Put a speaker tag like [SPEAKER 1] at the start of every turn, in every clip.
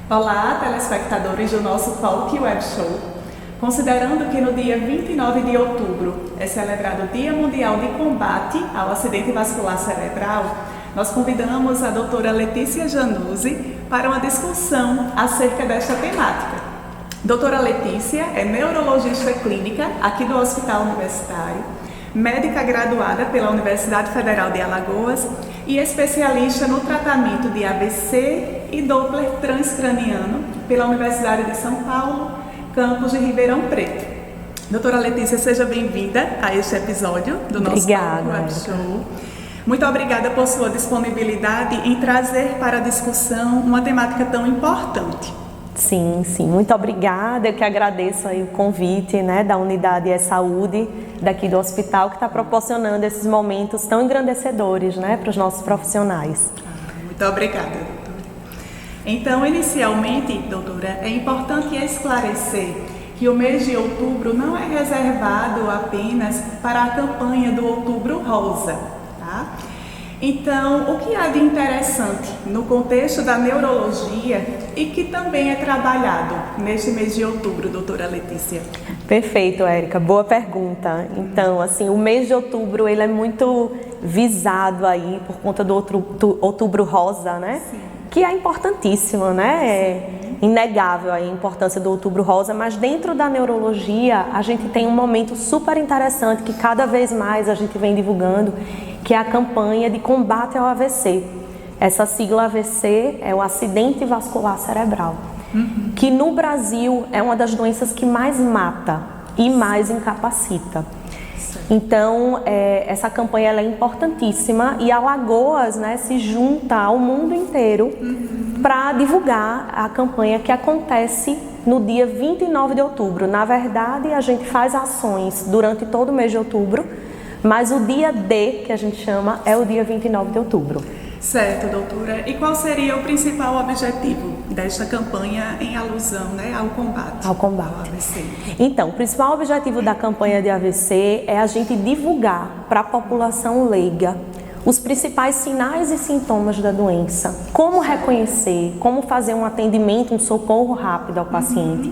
[SPEAKER 1] Olá, telespectadores do nosso Talk Web Show. Considerando que no dia 29 de outubro é celebrado o Dia Mundial de Combate ao Acidente Vascular Cerebral, nós convidamos a doutora Letícia Januzzi para uma discussão acerca desta temática. Doutora Letícia é neurologista clínica aqui do Hospital Universitário, médica graduada pela Universidade Federal de Alagoas e especialista no tratamento de AVC e Doppler transcraniano pela Universidade de São Paulo, campus de Ribeirão Preto. Doutora Letícia, seja bem-vinda a este episódio do nosso Web Show. Muito obrigada por sua disponibilidade em trazer para a discussão uma temática tão importante.
[SPEAKER 2] Sim, muito obrigada. Eu que agradeço aí o convite, da Unidade e Saúde daqui do hospital, que está proporcionando esses momentos tão engrandecedores, para os nossos profissionais.
[SPEAKER 1] Muito obrigada, doutora. Então, inicialmente, doutora, é importante esclarecer que o mês de outubro não é reservado apenas para a campanha do Outubro Rosa, tá? Então, o que há de interessante no contexto da neurologia e que também é trabalhado neste mês de outubro, doutora Letícia?
[SPEAKER 2] Perfeito, Érica. Boa pergunta. Então, o mês de outubro ele é muito visado aí por conta do Outubro Rosa,
[SPEAKER 1] Sim.
[SPEAKER 2] Que é importantíssimo, É inegável a importância do Outubro Rosa, mas dentro da neurologia a gente tem um momento super interessante que cada vez mais a gente vem divulgando, que é a campanha de combate ao AVC. Essa sigla AVC é o acidente vascular cerebral, que no Brasil é uma das doenças que mais mata e mais incapacita. Então, essa campanha ela é importantíssima e Alagoas se junta ao mundo inteiro para divulgar a campanha que acontece no dia 29 de outubro. Na verdade, a gente faz ações durante todo o mês de outubro, mas o dia D, que a gente chama, é o dia 29 de outubro.
[SPEAKER 1] Certo, doutora. E qual seria o principal objetivo desta campanha em alusão ao combate?
[SPEAKER 2] Ao combate.
[SPEAKER 1] Ao AVC.
[SPEAKER 2] Então, o principal objetivo da campanha de AVC é a gente divulgar para a população leiga os principais sinais e sintomas da doença, como reconhecer, como fazer um atendimento, um socorro rápido ao paciente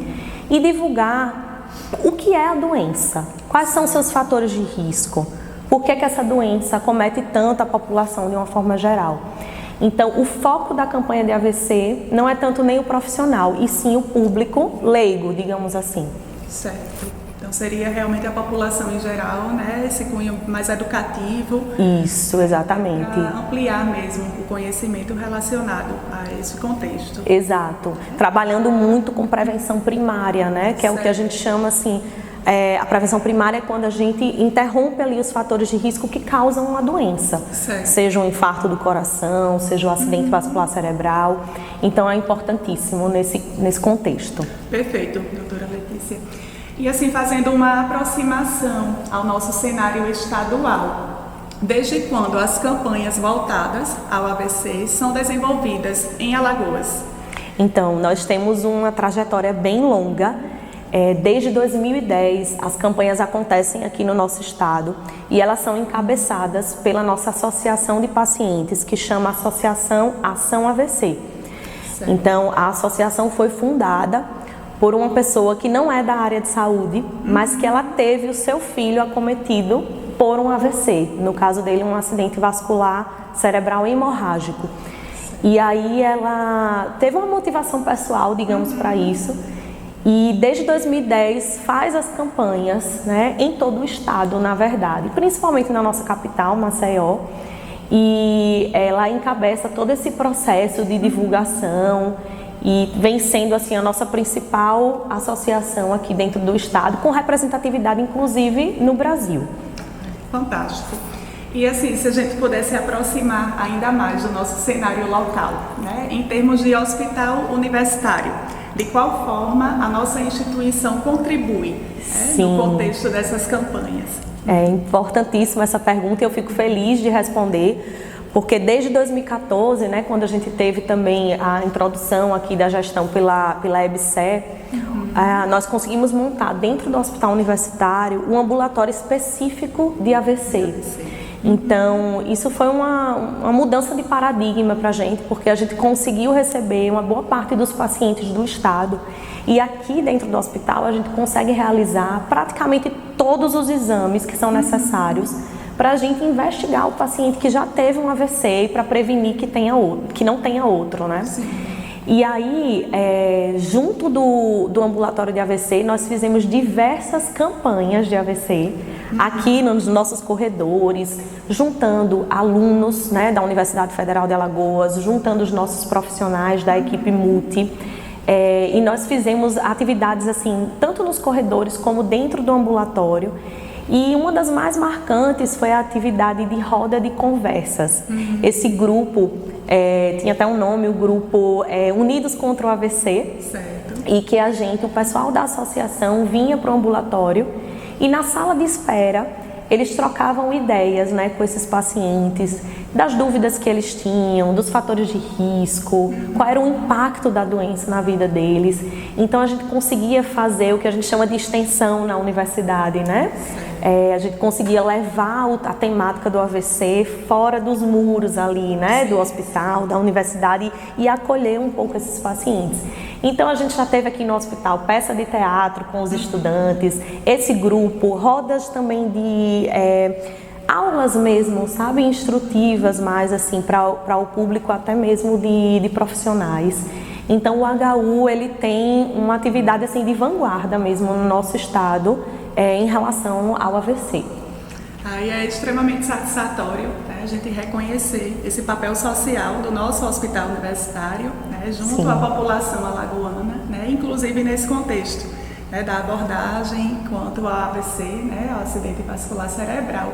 [SPEAKER 2] e divulgar o que é a doença, quais são seus fatores de risco, por que essa doença acomete tanto a população de uma forma geral. Então, o foco da campanha de AVC não é tanto nem o profissional, e sim o público leigo, digamos assim.
[SPEAKER 1] Certo. Então, seria realmente a população em geral, esse cunho mais educativo.
[SPEAKER 2] Isso, exatamente.
[SPEAKER 1] Para ampliar mesmo o conhecimento relacionado a esse contexto.
[SPEAKER 2] Exato. Trabalhando muito com prevenção primária, que é o que a gente chama a prevenção primária é quando a gente interrompe ali os fatores de risco que causam uma doença.
[SPEAKER 1] Certo.
[SPEAKER 2] Seja um infarto do coração, seja um acidente vascular cerebral. Então, é importantíssimo nesse contexto.
[SPEAKER 1] Perfeito, doutora Letícia. E fazendo uma aproximação ao nosso cenário estadual, desde quando as campanhas voltadas ao AVC são desenvolvidas em Alagoas?
[SPEAKER 2] Então, nós temos uma trajetória bem longa. Desde 2010, as campanhas acontecem aqui no nosso estado e elas são encabeçadas pela nossa associação de pacientes, que chama Associação Ação AVC.
[SPEAKER 1] Certo.
[SPEAKER 2] Então, a associação foi fundada por uma pessoa que não é da área de saúde, mas que ela teve o seu filho acometido por um AVC, no caso dele um acidente vascular cerebral hemorrágico. E aí ela teve uma motivação pessoal, digamos, para isso. E desde 2010 faz as campanhas em todo o estado, na verdade, principalmente na nossa capital, Maceió, e ela encabeça todo esse processo de divulgação e vem sendo a nossa principal associação aqui dentro do estado, com representatividade inclusive no Brasil.
[SPEAKER 1] Fantástico. E se a gente pudesse aproximar ainda mais do nosso cenário local, em termos de hospital universitário, de qual forma a nossa instituição contribui no contexto dessas campanhas?
[SPEAKER 2] É importantíssima essa pergunta e eu fico feliz de responder, porque desde 2014, quando a gente teve também a introdução aqui da gestão pela EBSER, nós conseguimos montar dentro do hospital universitário um ambulatório específico de AVC. Então, isso foi uma mudança de paradigma para a gente, porque a gente conseguiu receber uma boa parte dos pacientes do estado e aqui dentro do hospital a gente consegue realizar praticamente todos os exames que são necessários para a gente investigar o paciente que já teve um AVC e para prevenir que não tenha outro, né?
[SPEAKER 1] Sim.
[SPEAKER 2] E aí, junto do ambulatório de AVC, nós fizemos diversas campanhas de AVC aqui nos nossos corredores, juntando alunos, né, da Universidade Federal de Alagoas, juntando os nossos profissionais da equipe multi. E nós fizemos atividades assim, tanto nos corredores como dentro do ambulatório. E uma das mais marcantes foi a atividade de roda de conversas. Esse grupo tinha até um nome, o grupo Unidos contra o AVC.
[SPEAKER 1] Certo.
[SPEAKER 2] E que o pessoal da associação vinha para o ambulatório e na sala de espera eles trocavam ideias, né, com esses pacientes, das dúvidas que eles tinham, dos fatores de risco, qual era o impacto da doença na vida deles. Então a gente conseguia fazer o que a gente chama de extensão na universidade, né? A gente conseguia levar a temática do AVC fora dos muros ali, né, do hospital, da universidade e acolher um pouco esses pacientes. Então a gente já teve aqui no hospital peça de teatro com os estudantes, esse grupo, rodas também de aulas mesmo, sabe, instrutivas mais assim para o público até mesmo de profissionais. Então o HU ele tem uma atividade assim de vanguarda mesmo no nosso estado em relação ao AVC.
[SPEAKER 1] Aí é extremamente satisfatório, né, a gente reconhecer esse papel social do nosso hospital universitário, né, junto
[SPEAKER 2] Sim.
[SPEAKER 1] à população alagoana, né, inclusive nesse contexto, né, da abordagem quanto ao AVC, né, ao acidente vascular cerebral.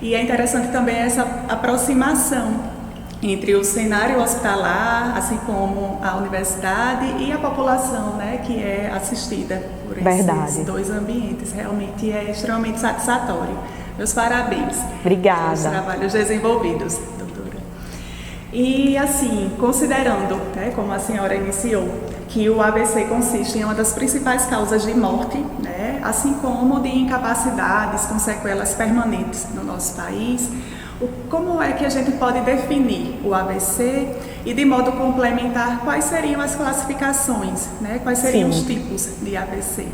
[SPEAKER 1] E é interessante também essa aproximação entre o cenário hospitalar, assim como a universidade e a população, né, que é assistida por esses dois ambientes. Realmente é extremamente satisfatório. Meus parabéns.
[SPEAKER 2] Obrigada.
[SPEAKER 1] Pelos trabalhos desenvolvidos, doutora. E assim, considerando, né, como a senhora iniciou, que o AVC consiste em uma das principais causas de morte, né, assim como de incapacidades com sequelas permanentes no nosso país, como é que a gente pode definir o AVC e, de modo complementar, quais seriam as classificações, né? Quais seriam os tipos de AVC?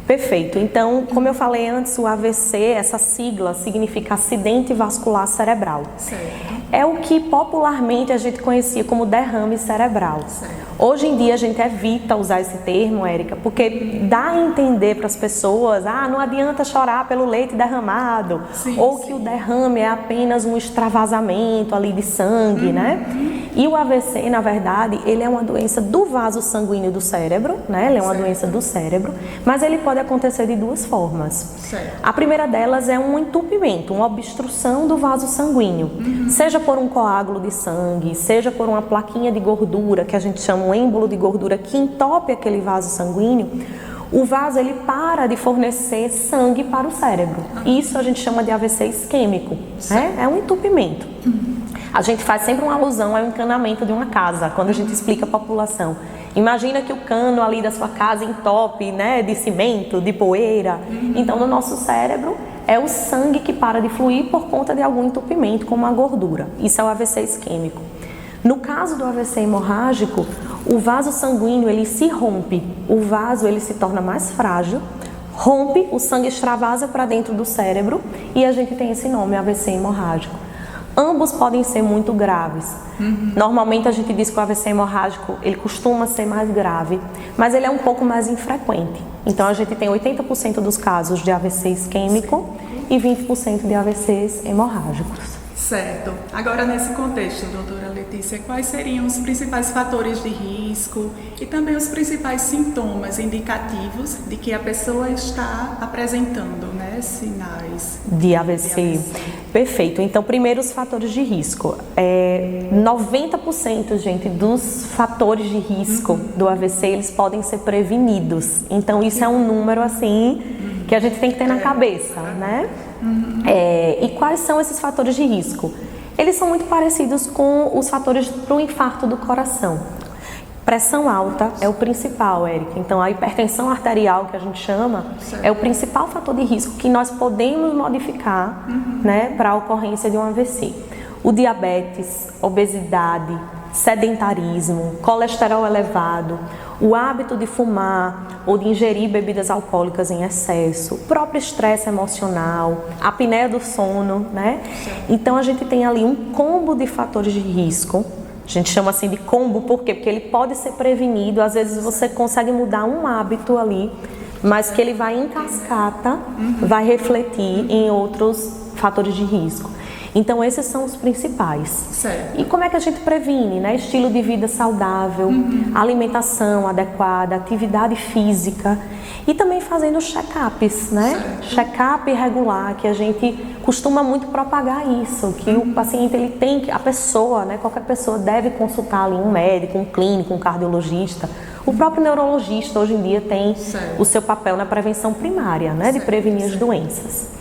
[SPEAKER 2] Perfeito. Então, como eu falei antes, o AVC, essa sigla significa acidente vascular cerebral.
[SPEAKER 1] Certo.
[SPEAKER 2] É o que popularmente a gente conhecia como derrame cerebral.
[SPEAKER 1] Certo.
[SPEAKER 2] Hoje em dia a gente evita usar esse termo, Érica, porque dá a entender para as pessoas, não adianta chorar pelo leite derramado,
[SPEAKER 1] sim,
[SPEAKER 2] ou
[SPEAKER 1] sim.
[SPEAKER 2] que o derrame é apenas um extravasamento ali de sangue, né? E o AVC, na verdade, ele é uma doença do vaso sanguíneo do cérebro, né? Ele é uma
[SPEAKER 1] Certo.
[SPEAKER 2] doença do cérebro, mas ele pode acontecer de duas formas.
[SPEAKER 1] Certo.
[SPEAKER 2] A primeira delas é um entupimento, uma obstrução do vaso sanguíneo, seja por um coágulo de sangue, seja por uma plaquinha de gordura, que a gente chama um êmbolo de gordura, que entope aquele vaso sanguíneo. O vaso ele para de fornecer sangue para o cérebro. Isso a gente chama de AVC isquêmico, né? É um entupimento. A gente faz sempre uma alusão ao encanamento de uma casa, quando a gente explica a população. Imagina que o cano ali da sua casa entope, né, de cimento, de poeira. Então, no nosso cérebro, é o sangue que para de fluir por conta de algum entupimento, como a gordura. Isso é o AVC isquêmico. No caso do AVC hemorrágico, o vaso sanguíneo ele se rompe, o vaso ele se torna mais frágil, rompe, o sangue extravasa para dentro do cérebro e a gente tem esse nome, AVC hemorrágico. Ambos podem ser muito graves. Normalmente a gente diz que o AVC hemorrágico ele costuma ser mais grave, mas ele é um pouco mais infrequente. Então a gente tem 80% dos casos de AVC isquêmico e 20% de AVCs hemorrágicos.
[SPEAKER 1] Certo. Agora, nesse contexto, doutora Letícia, quais seriam os principais fatores de risco e também os principais sintomas indicativos de que a pessoa está apresentando, né, sinais
[SPEAKER 2] de AVC? Perfeito. Então, primeiro os fatores de risco. 90%, gente, dos fatores de risco do AVC, eles podem ser prevenidos. Então, isso é um número, assim, que a gente tem que ter na cabeça, né? E quais são esses fatores de risco? Eles são muito parecidos com os fatores para o infarto do coração. Pressão alta é o principal, Érica. Então, a hipertensão arterial, que a gente chama, é o principal fator de risco que nós podemos modificar, né, para a ocorrência de um AVC. O diabetes, obesidade, sedentarismo, colesterol elevado, o hábito de fumar ou de ingerir bebidas alcoólicas em excesso, o próprio estresse emocional, a apneia do sono, né? Então, a gente tem ali um combo de fatores de risco. A gente chama assim de combo, por quê? Porque ele pode ser prevenido, às vezes você consegue mudar um hábito ali, mas que ele vai em cascata, vai refletir em outros fatores de risco. Então, esses são os principais.
[SPEAKER 1] Certo.
[SPEAKER 2] E como é que a gente previne, né? Estilo de vida saudável, alimentação adequada, atividade física e também fazendo check-ups, né? Check-up regular, que a gente costuma muito propagar isso, que o paciente, ele tem que, a pessoa, né? Qualquer pessoa deve consultar ali um médico, um clínico, um cardiologista. O próprio neurologista hoje em dia tem o seu papel na prevenção primária, né? De prevenir as doenças.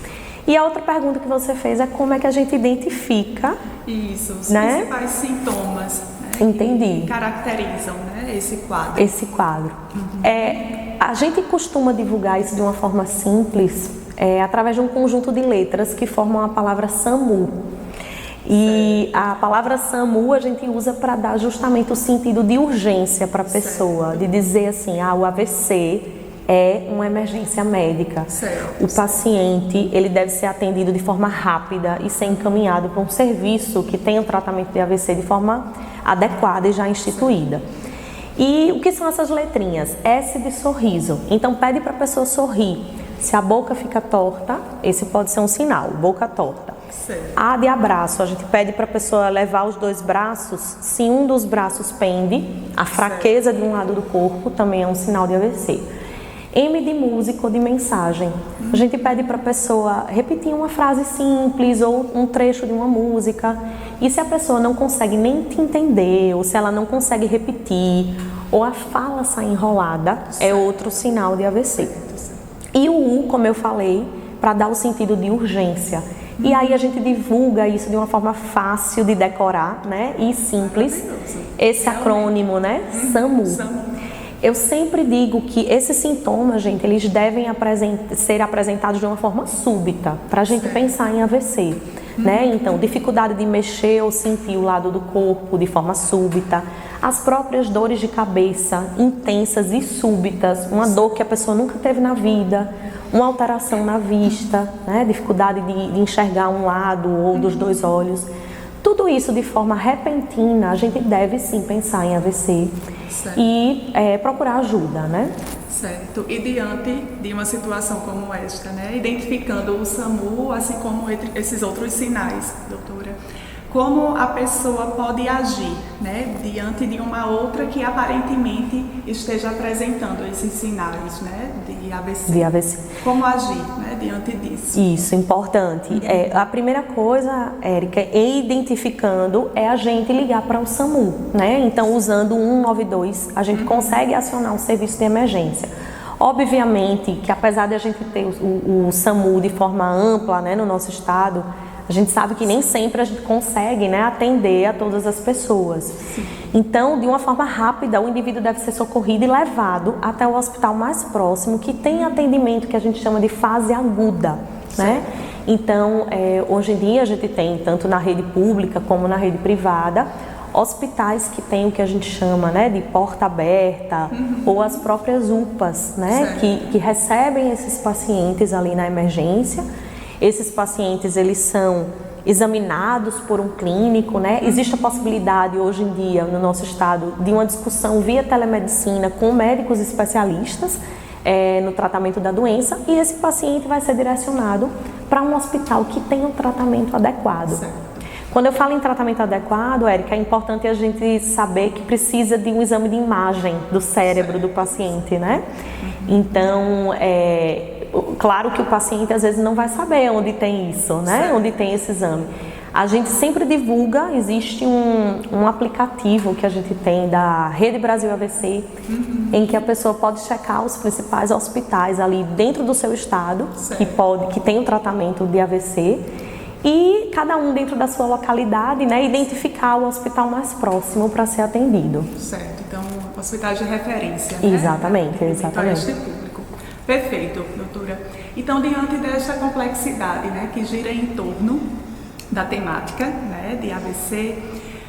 [SPEAKER 2] E a outra pergunta que você fez é como é que a gente identifica...
[SPEAKER 1] Isso, os
[SPEAKER 2] né?
[SPEAKER 1] principais sintomas, né,
[SPEAKER 2] Entendi.
[SPEAKER 1] que caracterizam, né, esse quadro.
[SPEAKER 2] Esse quadro. A gente costuma divulgar isso de uma forma simples, através de um conjunto de letras que formam a palavra SAMU. E a palavra SAMU a gente usa para dar justamente o sentido de urgência para a pessoa, de dizer assim, o AVC... é uma emergência médica. O paciente, ele deve ser atendido de forma rápida e ser encaminhado para um serviço que tenha o tratamento de AVC de forma adequada e já instituída. E o que são essas letrinhas? S de sorriso. Então, pede para a pessoa sorrir. Se a boca fica torta, esse pode ser um sinal, boca torta. A de abraço, a gente pede para a pessoa levar os dois braços. Se um dos braços pende, a fraqueza de um lado do corpo também é um sinal de AVC. M de música ou de mensagem. A gente pede para a pessoa repetir uma frase simples ou um trecho de uma música. E se a pessoa não consegue nem te entender, ou se ela não consegue repetir, ou a fala sai enrolada, é outro sinal de AVC. E o U, como eu falei, para dar o sentido de urgência. E aí a gente divulga isso de uma forma fácil de decorar, né? E simples. Esse acrônimo, né? SAMU. Eu sempre digo que esses sintomas, gente, eles devem ser apresentados de uma forma súbita, para a gente pensar em AVC, né? Então, dificuldade de mexer ou sentir o lado do corpo de forma súbita, as próprias dores de cabeça intensas e súbitas, uma dor que a pessoa nunca teve na vida, uma alteração na vista, né? Dificuldade de enxergar um lado ou dos dois olhos. Tudo isso de forma repentina, a gente deve sim pensar em AVC e procurar ajuda, né?
[SPEAKER 1] Certo. E diante de uma situação como esta, né? Identificando o SAMU, assim como esses outros sinais, doutora, como a pessoa pode agir, né? Diante de uma outra que aparentemente esteja apresentando esses sinais, né? De AVC. Como agir, né? Diante disso.
[SPEAKER 2] Isso, importante. A primeira coisa, Érica, identificando, é a gente ligar para o SAMU, né? Então, usando o 192, a gente consegue acionar um serviço de emergência. Obviamente que, apesar de a gente ter o SAMU de forma ampla, né, no nosso estado, a gente sabe que nem sempre a gente consegue, né, atender a todas as pessoas. Então, de uma forma rápida, o indivíduo deve ser socorrido e levado até o hospital mais próximo, que tem atendimento que a gente chama de fase aguda, né? Então, hoje em dia a gente tem, tanto na rede pública como na rede privada, hospitais que tem o que a gente chama, né, de porta aberta, ou as próprias UPAs, né, que recebem esses pacientes ali na emergência. Esses pacientes, eles são examinados por um clínico, né? Existe a possibilidade hoje em dia no nosso estado de uma discussão via telemedicina com médicos especialistas no tratamento da doença, e esse paciente vai ser direcionado para um hospital que tem um tratamento adequado. Quando eu falo em tratamento adequado, Érica, é importante a gente saber que precisa de um exame de imagem do cérebro do paciente, né? Então, claro que o paciente às vezes não vai saber onde tem isso, né? Onde tem esse exame. A gente sempre divulga, existe um aplicativo que a gente tem da Rede Brasil AVC, em que a pessoa pode checar os principais hospitais ali dentro do seu estado, que tem o tratamento de AVC, e cada um dentro da sua localidade, né, identificar o hospital mais próximo para ser atendido.
[SPEAKER 1] Certo. Então, hospitais de referência, né?
[SPEAKER 2] Exatamente, exatamente.
[SPEAKER 1] Este público. Perfeito, doutora. Então, diante desta complexidade, né, que gira em torno da temática, né, de AVC,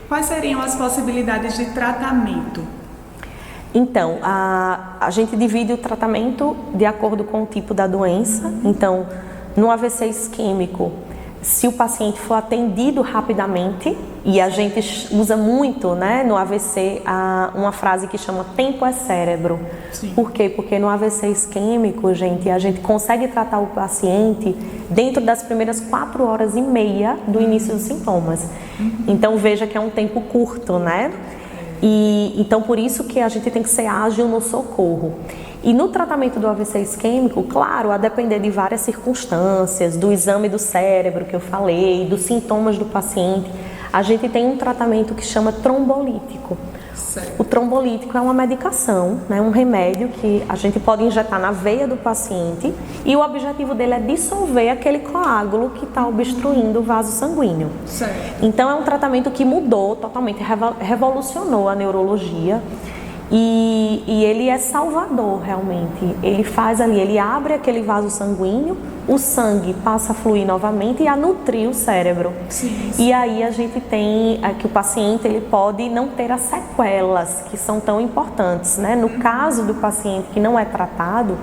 [SPEAKER 1] quais seriam as possibilidades de tratamento?
[SPEAKER 2] Então, a gente divide o tratamento de acordo com o tipo da doença. Então, no AVC isquêmico, se o paciente for atendido rapidamente, e a gente usa muito, né, no AVC uma frase que chama tempo é cérebro.
[SPEAKER 1] Sim.
[SPEAKER 2] Por quê? Porque no AVC isquêmico, gente, a gente consegue tratar o paciente dentro das primeiras 4h30 do início dos sintomas. Então, veja que é um tempo curto, né? E então, por isso que a gente tem que ser ágil no socorro. E no tratamento do AVC isquêmico, claro, a depender de várias circunstâncias, do exame do cérebro que eu falei, dos sintomas do paciente, a gente tem um tratamento que chama trombolítico.
[SPEAKER 1] Certo.
[SPEAKER 2] O trombolítico é uma medicação, né, um remédio que a gente pode injetar na veia do paciente e o objetivo dele é dissolver aquele coágulo que está obstruindo o vaso sanguíneo.
[SPEAKER 1] Certo.
[SPEAKER 2] Então é um tratamento que mudou totalmente, revolucionou a neurologia. E ele é salvador, realmente. Ele faz ali, ele abre aquele vaso sanguíneo, o sangue passa a fluir novamente e a nutrir o cérebro.
[SPEAKER 1] Sim.
[SPEAKER 2] E aí a gente tem que o paciente ele pode não ter as sequelas que são tão importantes, né? No caso do paciente que não é tratado,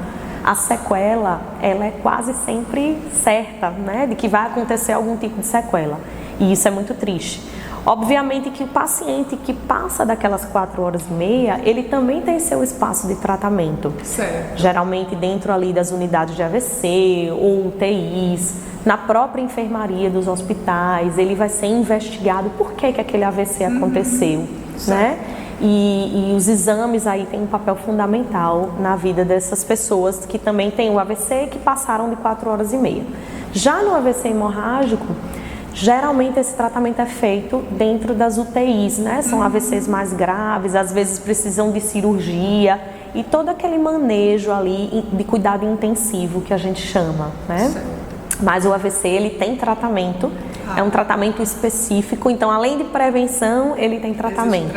[SPEAKER 2] a sequela ela é quase sempre certa, né? De que vai acontecer algum tipo de sequela. E isso é muito triste. Obviamente que o paciente que passa daquelas 4h30, ele também tem seu espaço de tratamento.
[SPEAKER 1] Certo.
[SPEAKER 2] Geralmente dentro ali das unidades de AVC ou UTIs, na própria enfermaria dos hospitais, ele vai ser investigado por que aquele AVC aconteceu, né? E os exames aí têm um papel fundamental na vida dessas pessoas que também têm o AVC e que passaram de 4h30. Já no AVC hemorrágico, geralmente esse tratamento é feito dentro das UTIs, né? São AVCs mais graves, às vezes precisam de cirurgia e todo aquele manejo ali de cuidado intensivo que a gente chama, né?
[SPEAKER 1] Certo.
[SPEAKER 2] Mas o AVC ele tem tratamento, é um tratamento específico, então além de prevenção, ele tem tratamento.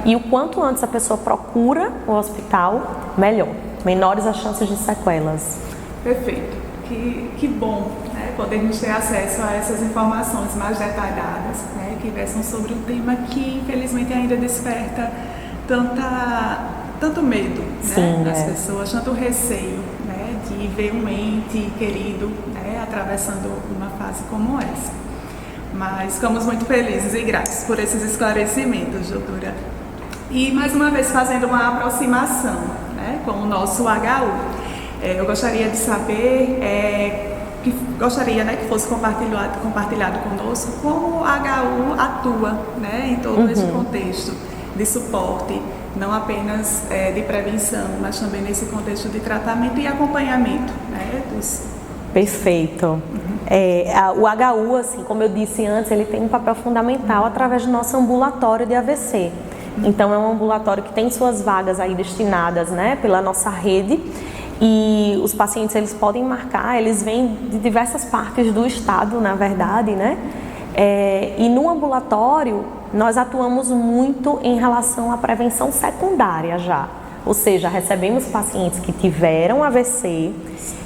[SPEAKER 2] E o quanto antes a pessoa procura o hospital, melhor. Menores as chances de sequelas.
[SPEAKER 1] Perfeito. Que bom, né, podermos ter acesso a essas informações mais detalhadas, né, que versam sobre um tema que infelizmente ainda desperta tanto medo,
[SPEAKER 2] Sim,
[SPEAKER 1] né, das pessoas, tanto receio, né, de ver um ente querido, né, atravessando uma fase como essa. Mas ficamos muito felizes e gratos por esses esclarecimentos, doutora. E mais uma vez fazendo uma aproximação, né, com o nosso HU. Eu gostaria de saber, gostaria, né, que fosse compartilhado conosco como o HU atua, né, em todo esse contexto de suporte, não apenas de prevenção, mas também nesse contexto de tratamento e acompanhamento, né, dos...
[SPEAKER 2] Perfeito. O HU, assim, como eu disse antes, ele tem um papel fundamental através do nosso ambulatório de AVC. Então é um ambulatório que tem suas vagas aí destinadas, né, pela nossa rede. E os pacientes, eles podem marcar, eles vêm de diversas partes do estado, na verdade, né? E no ambulatório, nós atuamos muito em relação à prevenção secundária já. Ou seja, recebemos pacientes que tiveram AVC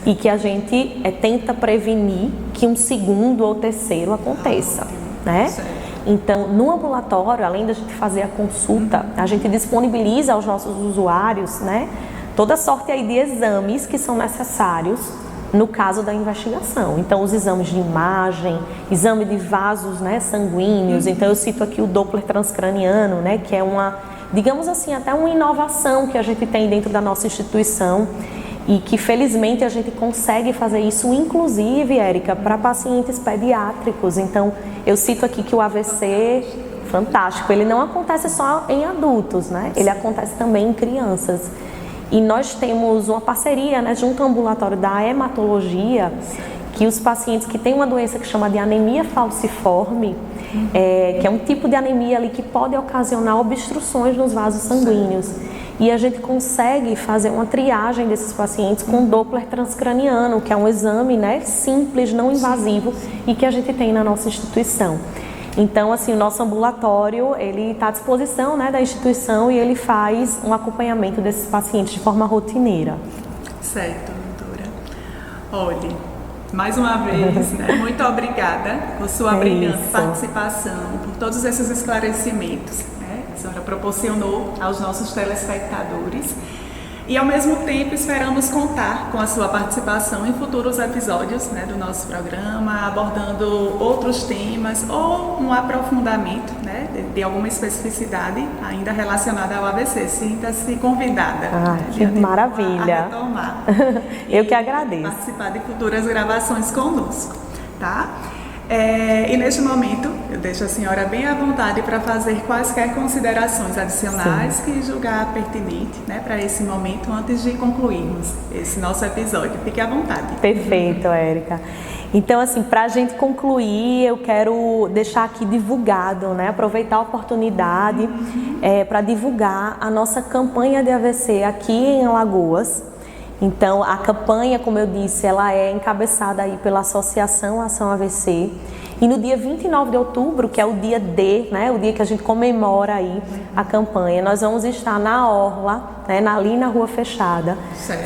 [SPEAKER 2] e que a gente tenta prevenir que um segundo ou terceiro aconteça, né? Então, no ambulatório, além da gente fazer a consulta, a gente disponibiliza aos nossos usuários, né, toda sorte aí de exames que são necessários no caso da investigação. Então, os exames de imagem, exame de vasos, né, sanguíneos. Então, eu cito aqui o Doppler transcraniano, né, que é uma, digamos assim, até uma inovação que a gente tem dentro da nossa instituição e que, felizmente, a gente consegue fazer isso, inclusive, Érica, para pacientes pediátricos. Então, eu cito aqui que o AVC, fantástico, ele não acontece só em adultos, né? Ele acontece também em crianças. E nós temos uma parceria, né, junto ao ambulatório da hematologia, que os pacientes que têm uma doença que chama de anemia falciforme, que é um tipo de anemia ali que pode ocasionar obstruções nos vasos sanguíneos. E a gente consegue fazer uma triagem desses pacientes com Doppler transcraniano, que é um exame, né, simples, não invasivo, e que a gente tem na nossa instituição. Então, assim, o nosso ambulatório, ele está à disposição, né, da instituição e ele faz um acompanhamento desses pacientes de forma rotineira.
[SPEAKER 1] Certo, doutora. Olhe, mais uma vez, né, muito obrigada por sua brilhante participação, por todos esses esclarecimentos, né, que a senhora proporcionou aos nossos telespectadores. E, ao mesmo tempo, esperamos contar com a sua participação em futuros episódios, né, do nosso programa, abordando outros temas ou um aprofundamento, né, de alguma especificidade ainda relacionada ao AVC. Sinta-se convidada.
[SPEAKER 2] Que maravilha!
[SPEAKER 1] A retomar.
[SPEAKER 2] Eu que agradeço.
[SPEAKER 1] Participar de futuras gravações conosco, tá? E neste momento, eu deixo a senhora bem à vontade para fazer quaisquer considerações adicionais que julgar pertinente, né, para esse momento, antes de concluirmos esse nosso episódio. Fique à vontade.
[SPEAKER 2] Perfeito, Érica. Então, assim, para a gente concluir, eu quero deixar aqui divulgado, né, aproveitar a oportunidade para divulgar a nossa campanha de AVC aqui em Alagoas. Então, a campanha, como eu disse, ela é encabeçada aí pela Associação Ação AVC. E no dia 29 de outubro, que é o dia D, né, o dia que a gente comemora aí a campanha, nós vamos estar na Orla, né, ali na Rua Fechada,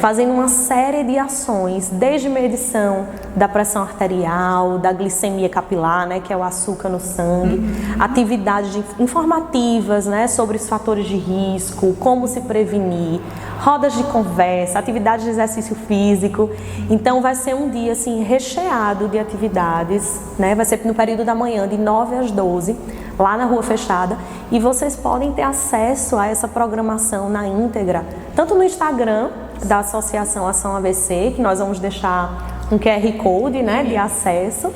[SPEAKER 2] fazendo uma série de ações, desde medição da pressão arterial, da glicemia capilar, né, que é o açúcar no sangue, atividades informativas, né, sobre os fatores de risco, como se prevenir, rodas de conversa, atividades de exercício físico. Então vai ser um dia assim recheado de atividades, né? Vai ser no período da manhã de 9 às 12, lá na Rua Fechada, e vocês podem ter acesso a essa programação na íntegra, tanto no Instagram da Associação Ação AVC, que nós vamos deixar um QR Code, né, de acesso,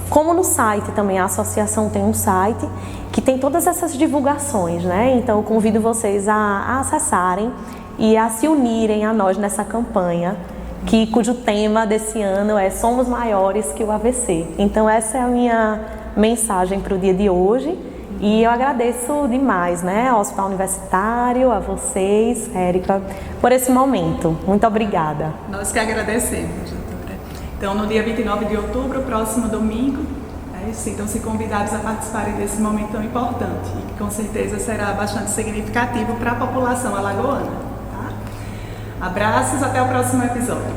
[SPEAKER 2] como no site também. A associação tem um site que tem todas essas divulgações, né? Então eu convido vocês a acessarem e a se unirem a nós nessa campanha, cujo tema desse ano é Somos Maiores que o AVC. Então essa é a minha mensagem para o dia de hoje, e eu agradeço demais, né, ao Hospital Universitário, a vocês, Érica, por esse momento. Muito obrigada.
[SPEAKER 1] Nós que agradecemos, doutora. Então, no dia 29 de outubro, próximo domingo, sintam-se convidados a participarem desse momento tão importante e que com certeza será bastante significativo para a população alagoana. Abraços, até o próximo episódio.